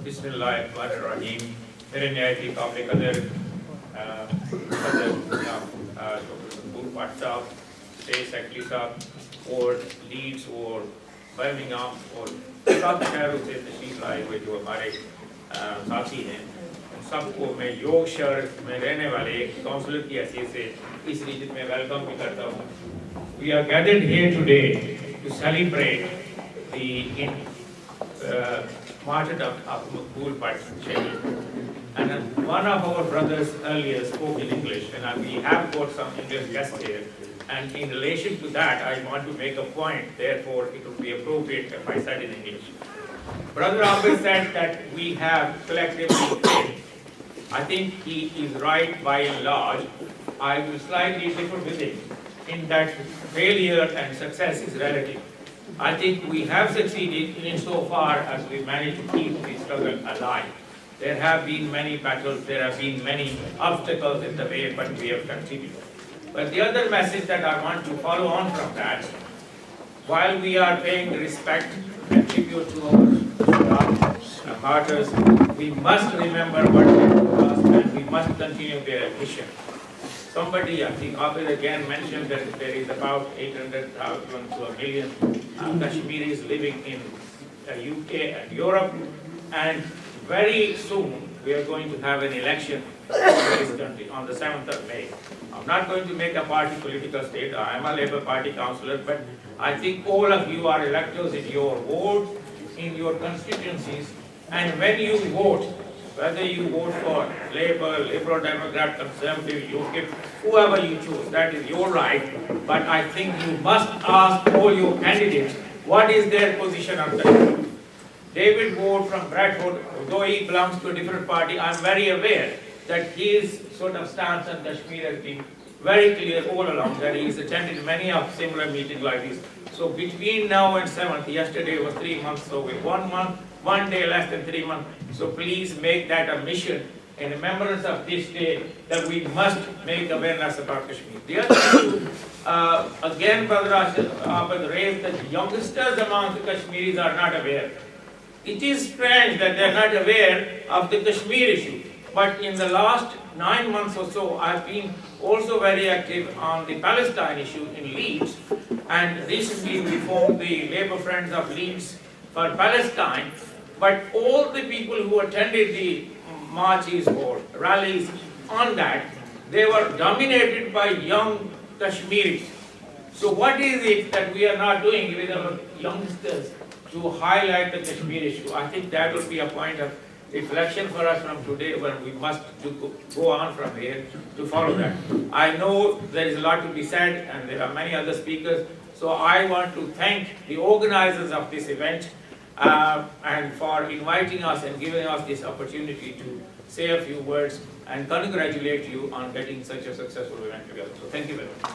बिस्मिल्लाहिर्रहमानिर्रहीम। मेरे न्यायती काबिल कदर मकबूल भट्ट साहब, स्टेट सेक्रेटरी साहब और लीड्स और बर्मिंघम और सब शहरों से तशरीफ लाए हुए जो हमारे साथी हैं, उन सबको मैं योगशहर में रहने वाले एक काउंसलर की हैसियत से इस रीजन में वेलकम भी करता हूँ। We are gathered here today to celebrate the martyrdom of Maqbool Bhat. And one of our brothers earlier spoke in English, and we have got some English guests here. And in relation to that, I want to make a point. Therefore, it would be appropriate if I said in English. Brother Abid said that we have collectively failed. I think he is right by and large. I will slightly differ with him in that failure and success is relative. I think we have succeeded insofar as we managed to keep the struggle alive. There have been many battles, there have been many obstacles in the way, but we have continued. But the other message that I want to follow on from that, while we are paying respect and tribute to our martyrs, we must remember what they told us and we must continue their mission. Somebody, I think Abid again mentioned that there is about 800,000 to a million Kashmiris living in UK and Europe, and very soon we are going to have an election in this country on the 7th of May. I'm not going to make a party political state. I am a Labour Party councillor, but I think all of you are electors in your wards, in your constituencies, and when you vote, whether you vote for Labour, Liberal Democrat, Conservative, UKIP, whoever you choose, that is your right. But I think you must ask all your candidates what is their position on that. David Ward from Bradford, although he belongs to a different party, I am very aware that his sort of stance on Kashmir has been very clear all along, that he has attended many of similar meetings like this. So between now and 7th, yesterday was 3 months, so with 1 month, 1 day less than 3 months. So please make that a mission in remembrance of this day, that we must make awareness about Kashmir. The other issue, again, Brother Abid raised that youngsters among the Kashmiris are not aware. It is strange that they are not aware of the Kashmir issue. But in the last 9 months or so, I've been also very active on the Palestine issue in Leeds. And recently we formed the Labour Friends of Leeds for Palestine. But all the people who attended the marches or rallies on that, they were dominated by young Kashmiris. So what is it that we are not doing with our youngsters to highlight the Kashmir issue? I think that will be a point of reflection for us from today, when we must go on from here to follow that. I know there is a lot to be said and there are many other speakers, so I want to thank the organizers of this event and for inviting us and giving us this opportunity to say a few words and congratulate you on getting such a successful event together. So thank you very much.